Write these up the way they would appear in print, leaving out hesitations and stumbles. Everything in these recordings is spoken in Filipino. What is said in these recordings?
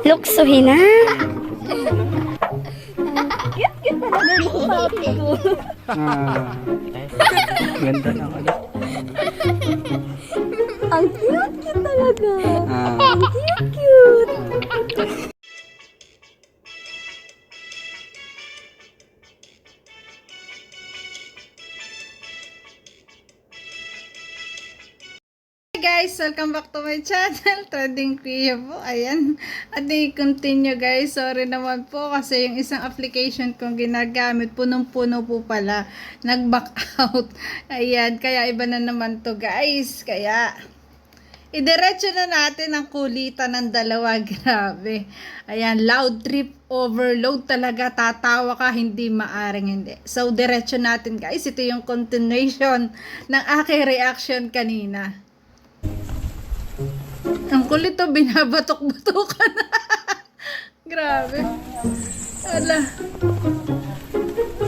Luksuhin na. Cute talaga ng papi ko. Ganda ng ano. Ang cute talaga. Ang cute. Hey guys, welcome back to my channel, Trending Kuya po. Ayan, at i-continue guys. Sorry naman po kasi yung isang application kong ginagamit, punong-puno po pala, nag-back out. Ayan, kaya iba na naman to guys. Kaya idiretso na natin ang kulitan ng dalawa. Grabe. Ayan, loud trip overload talaga. Tatawa ka, hindi maaring hindi. So, diretso natin guys. Ito yung continuation ng aking reaction kanina. Ang kulit to, binabatok-batukan. Grabe. Ala.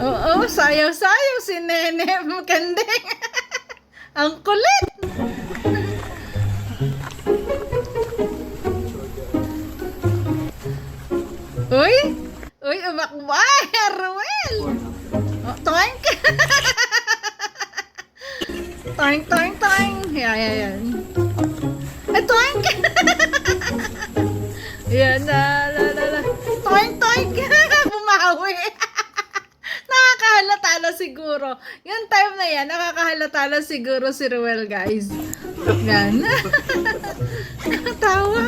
Oo, sayaw-sayaw si Nene Magandeng. Ang kulit. Uy! Uy, umakbay! Ruel! Oh, toink! Toink, toink, toink! Yan. Toink! Yan, la. Toink, toink! Bumawi! Nakakahalata na siguro. Yung time na yan, nakakahalata na siguro si Ruel, guys. Yan. Tawa.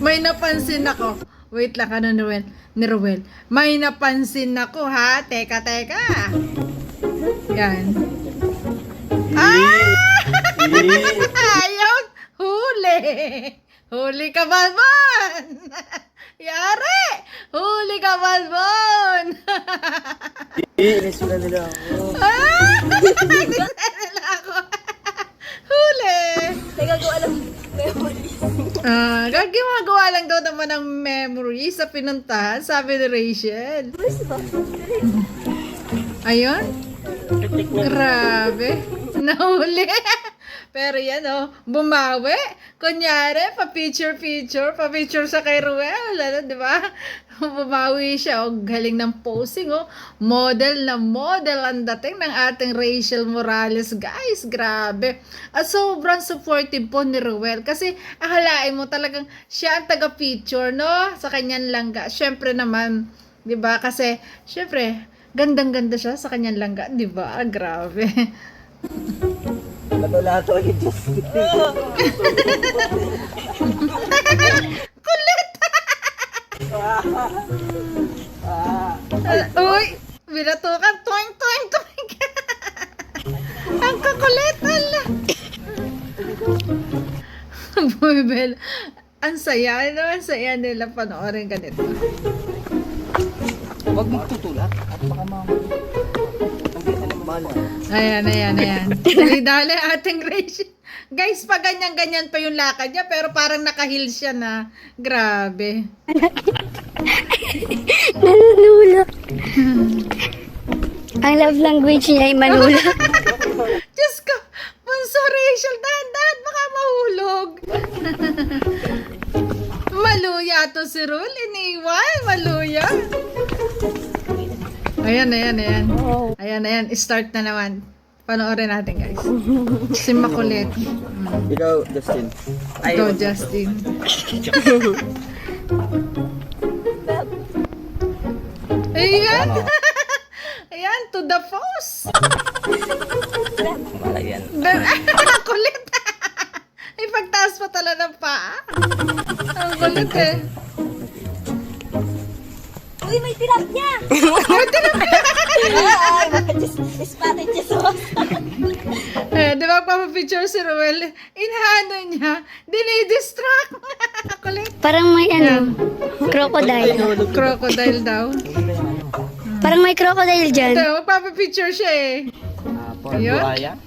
May napansin ako. Wait lang, ano ni Ruel? May napansin ako, ha? Teka. Yan. Ayaw! Huli! Huli ka, Balbon! Yari! Huli ka, Balbon! Inisula nila ako. Inisula nila ako. Huli! Teka ko alam memory. Gagawa lang daw naman ng memory sa pinuntahan, sabi ni Rachel. Ayun. Grabe. Nahuli. Pero yan bumawi. Kunyari, pa-picture sa kay Ruel. Ano, di ba? Bumawi siya. Galing ng posing. Model na model ang dating ng ating Rachel Morales. Guys, grabe. At sobrang supportive po ni Ruel. Kasi akalain mo talagang siya ang taga-picture, no? Sa kanyang langga. Syempre naman, di ba? Kasi, syempre, gandang-ganda siya sa kanyang langga. Di ba? Grabe. Lato-lato yung Diyos. Kulit! Uy! Binatukan. Toing. Ang kakulit. Ala. Bumibel. Ang saya. Ang saya nila panoorin ganito. Huwag mong tutulak at baka Ayan. Dali-dali ating Rachel. Guys, pa ganyan-ganyan pa yung lakad niya, pero parang nakahil siya na. Grabe. Nanunulak. Ang love language niya ay manulak. Diyos ko, Bunso Rachel, dahan-dahan, baka mahulog. Maluya to si Rul, iniwan, maluya. Ayan. Ayan, start na naman. Panoorin natin, guys. Si Makulit. Ikaw, Justin. Ikaw, Justin. Ayan. Ayan, to the force. Malayan. Kulit. Ay, pagtaas pa talaga ng paa. Ang kulit eh. Uy, may tirap niya! Ay, spotted niya sa Di ba papapicture si Ruel? Inahano niya. Dinidistract. Kulit. Parang may crocodile. Crocodile daw. Parang may crocodile dyan. Ito, magpapapicture siya eh. Ayun. Buhaya.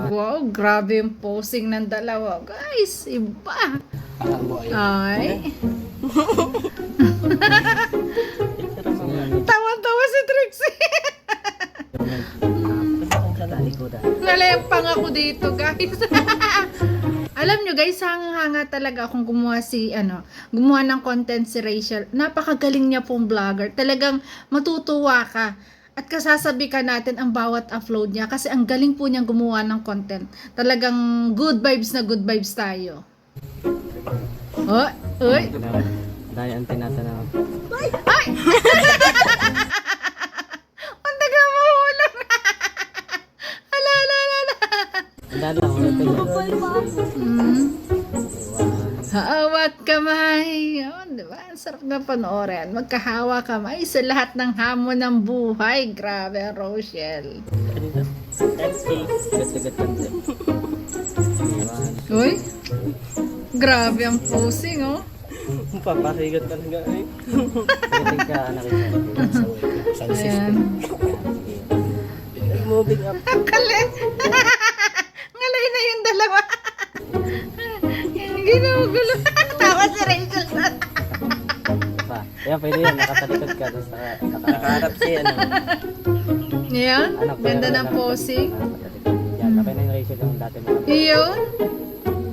Wow, grabe yung posing ng dalawa. Guys, iba. Ay. Tawa-tawa si Trixie. Nalayang pang ako dito, guys. Alam nyo guys, hanga talaga akong gumawa ng content si Rachel. Napakagaling niya pong vlogger. Talagang matutuwa ka. At kasasabi ka natin ang bawat upload niya kasi ang galing po niyang gumawa ng content. Talagang good vibes na good vibes tayo. Oh, uy. Dahil ang tinatanong. Ay! Ang taga mahulog. Ala. Dahil lang, wala tayo. Hawak kamay. Oh, diba? Ang sarap na panoorin. Magkahawa kamay sa lahat ng hamon ng buhay. Grabe, Rochelle. Gat-gat lang din. Uy. Grabe ang posing, oh. Papasigat ka lang gano'n. Pagating ka, anak ito. Ayan. Moving up. Ang galing. Ngalay na yung dalawa. Ginugulo. Tawa si Rachel. Pa. Ayan, pwede yan. Nakatalikod ka. Tapos nakaharap siya. Ayan. Ganda ng posing. Yan, tapay na yung Rachel yung dati mo. Iyon.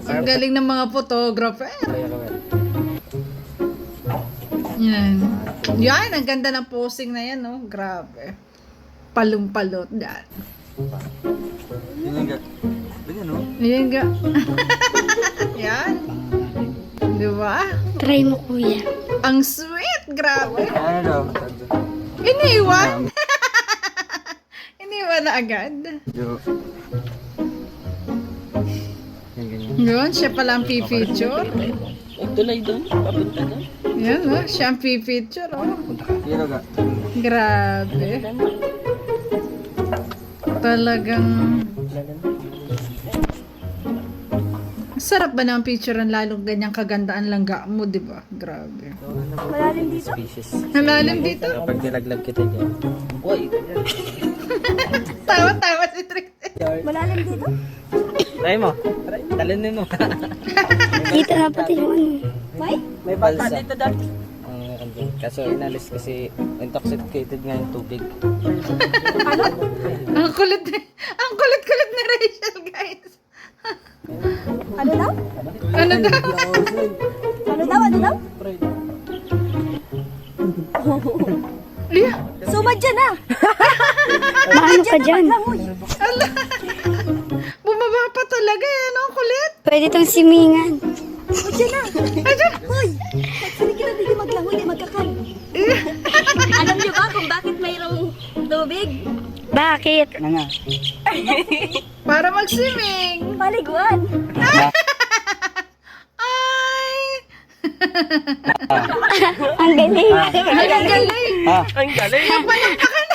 Ang galing ng mga photographer. Yan. Yan, ang ganda ng posing na yan, no? Grabe. Palong-palot yan. Yan nga. Ganyan, no? Ayan ga. Yan. Di ba? Try mo, kuya. Ang sweet. Grabe. Ano daw? Iniwan. Iniwan na agad. Yo. Yan, ganyan. Yun, siya pala ang pipicture. Tulay doon. Papunta doon. Yan, oh. Siya ang pipicture, oh. Kira ka. Grabe. Talagang... Sarap ba ng picturean lalong ganyang kagandaan langga mo, di ba? Grabe. Malalim dito? Species. Malalim dito. Kapag nilaglag kita dyan. Uy! Tawa-tawa si Trixie. Malalim dito? Try mo. Talinin mo. Kita na pati yung ano. May balsa dito dati. Kaso inalis kasi intoxicated nga yung tubig. Ang kulit ni Rachel, guys. Ano daw? Ano daw? Ano daw? Yeah. Sumad dyan na! Maano ka dyan? Ala. Bumaba pa talaga, eh, no? Kulit. Pwede tong simingan. O dyan na! Hoy! Sige na, hindi maglangoy, hindi magkakal. Alam niyo ba kung bakit mayroong tubig? Bakit? Para mag-swimming. Paliguan! Ay! Ang galing. Ang galing. Ang galing! Palakpakan.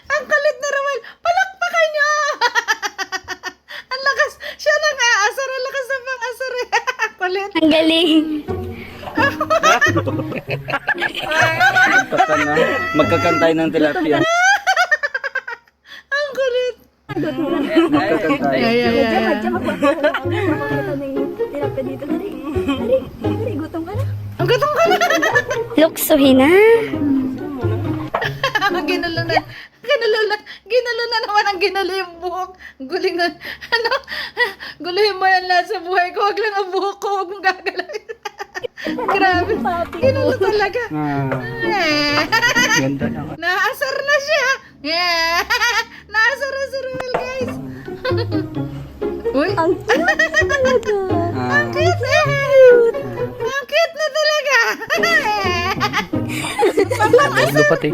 Ang kulit na Romel. Palakpakan niyo. Ang lakas. Siya lang aasar. Ang lakas na pang asar. Kulit. Ang galing. Magkakantay ng tilapia. Ang kulit. Magkakantay. Yeah. Diyan magpapakita na yung tilapia dito. Dari, gutom ka na. Ang gatong ka na. Luksuhin na. Ginulo na naman ang ginulo yung buhok. Guling na, guluhin mo yan lahat sa buhay ko. Huwag lang ang buhok ko. Huwag mong gagalawin. Grabe. Ginulo talaga. Ganda na. Naasar na siya. Yeah. Naasar na si Ruel, guys. Uy. Ang cute talaga. Ang cute. Ang cute na talaga. Ano pati?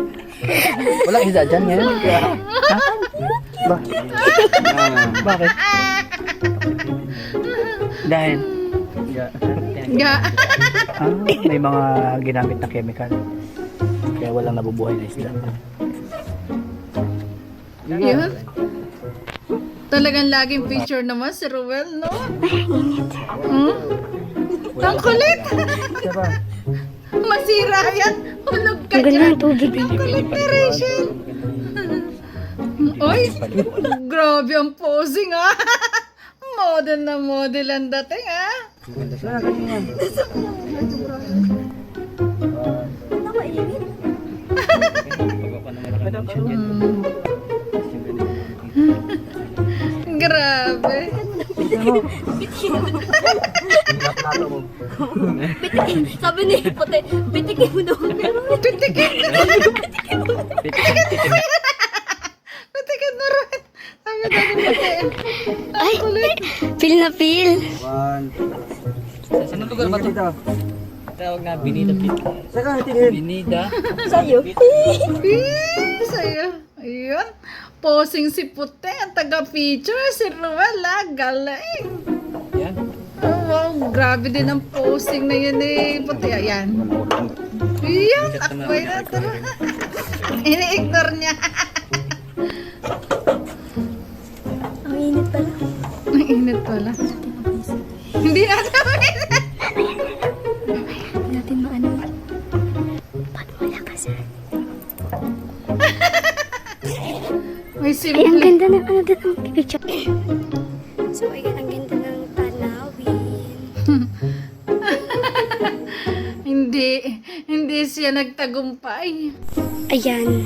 Walang isa dyan ngayon. Bakit? Dahil Ga. may mga ginamit na chemical. Kaya walang nabubuhay na isda. Yun. Talagang laging picture naman si Ruel, no? Hmm? Ang kulit. Masira yan. Hulog ka Ang ganda dyan. ng tubig. Ang kulit ni Rachel. Oy, grabe ang posing, ah. Model na model ang dating, ah. Ano mainit? Grabe. Sabi ni Puti, bitikin mo daw. Patikin mo rin. Sabi na ni Puti. Ay, feel na feel. Sa lugar ba ito? Tawag na Binida Pit. Binida. Sa'yo. Sa'yo. Ayun. Posing si Puti. Ang taga-feature. Si Ruela. Galing. Yan. Oh, wow. Grabe din ang posing na yun eh. Puti. Ayan. Ayan. Akway na ito. Ini-ignore niya. Ang init pala. Ang init pala. Hindi natin mainit. Hindi natin maano. Paano malakas? May Ay, ang simple. ganda ng ano dito ang picture. So, ayan, ang ganda ng tanawin. Hindi siya nagtagumpay. Ayan.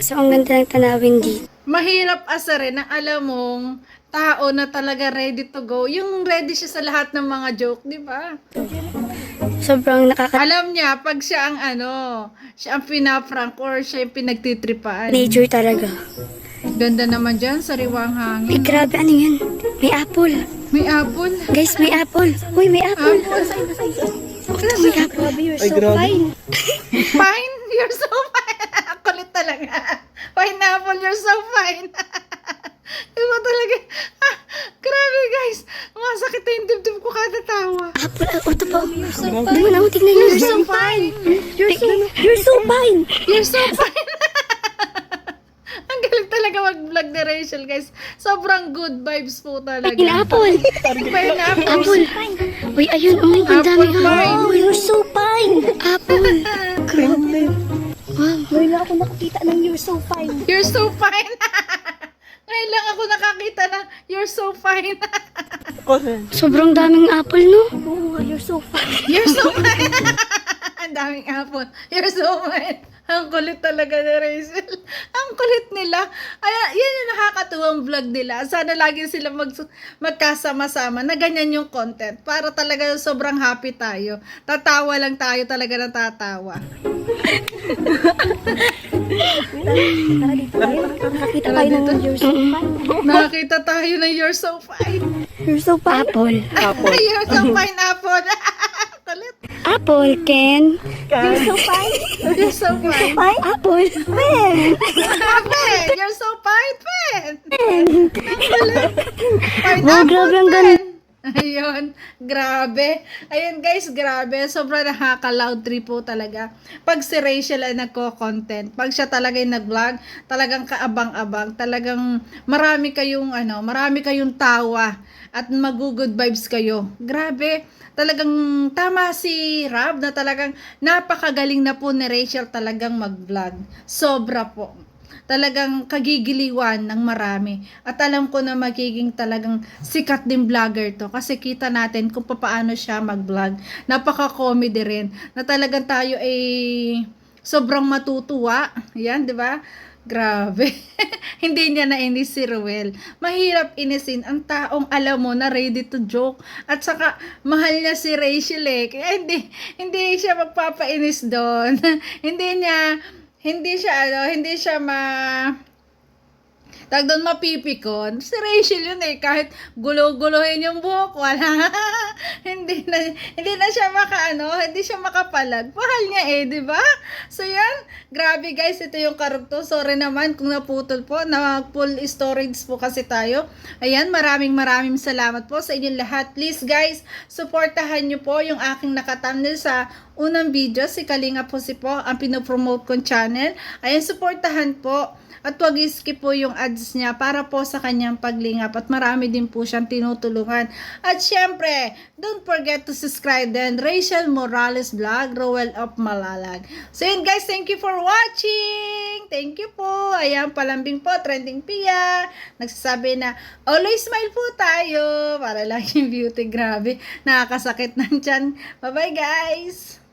So, ang ganda ng tanawin dito. Mahirap asarin na alam mong tao na talaga ready to go. Yung ready siya sa lahat ng mga joke, di ba? Sobrang Alam niya, pag siya ang siya ang pinaprank or siya yung pinagtitripaan. nature talaga. Ganda naman dyan, sariwang Ay, hangin. grabe, ano yan? May apple. May apple. Guys, may apple. Uy, may apple. May apple. You're so fine. Fine, you're so fine. Kulit talaga. Pineapple, you're so fine. Iba talaga. Grabe guys. Masakit na yung dibdib ko kada tawa. Apple. Ito po. Hindi mo na ako tignan yun. You're so fine. You're so fine. You're so fine. Ang galing talaga mag-vlog ni Rachel guys. Sobrang good vibes po talaga. Ay, apple. Pineapple. Apple. Uy, ayun. Uy, ang dami. Apple pie. Oh, you're so fine. Apple. Grabe. Wow. Ngayon lang ako nakakita ng you're so fine. You're so fine. Ngayon lang ako nakakita na you're so fine. Sobrang daming apple, no? Oo, you're so fine. You're so fine. Ang daming apple. You're so fine. Ang kulit talaga ni Rachel. Ang kulit nila. Ay, yan yung nakakatuwang vlog nila. Sana lagi sila magkasama-sama na ganyan yung content. Para talaga sobrang happy tayo. Tatawa lang tayo talaga ng tatawa. Tara dito tayo. Nakakita tayo ng you're so fine. Nakakita tayo ng you're so fine. You're so fine. Apple. You're so fine, apple. Kulit. Apple, Ken. You're so fine. You're so fine. Fine? Apple. Pen! You're so fine, Pen! Wow, grabe ang ganda. Ayun, grabe. Ayun guys, grabe. Sobrang nakaka-loud trip po talaga. Pag si Rachel ay nagko-content, pag siya talaga yung nag-vlog, talagang kaabang-abang, talagang marami kayong tawa at mag-good vibes kayo. Grabe. Talagang tama si Rab na talagang napakagaling na po ni Rachel talagang mag-vlog. Sobra po. Talagang kagigiliwan ng marami. At alam ko na magiging talagang sikat din vlogger to. Kasi kita natin kung paano siya mag-vlog. Napaka-comedy rin. Na talagang tayo ay sobrang matutuwa. Yan, di ba? Grabe. Hindi niya nainis si Ruel. Mahirap inisin ang taong alam mo na ready to joke. At saka, mahal niya si Rachel eh. Kaya hindi siya magpapainis doon. Hindi siya tag doon mapipikon. Si Rachel yun eh, kahit gulo-gulohin yung buhok, wala. hindi na siya hindi siya makapalag. Mahal niya eh, di ba? So yan, grabe guys, ito yung karugto. Sorry naman kung naputol po, na full storage po kasi tayo. Ayan, maraming salamat po sa inyong lahat. Please guys, supportahan nyo po yung aking nakathumbnail sa unang video, si Kalinga po ang pinopromote kong channel. Ayan, supportahan po. At wag i-skip po yung ads niya para po sa kanyang paglingap. At marami din po siyang tinutulungan. At syempre, don't forget to subscribe din. Rachel Morales Vlog, Roel of Malalag. So yun guys, thank you for watching. Thank you po. Ayan, palambing po, trending Pia. Nagsasabi na, always smile po tayo. Para lang yung beauty, grabe. Nakakasakit ng tiyan. Bye-bye guys.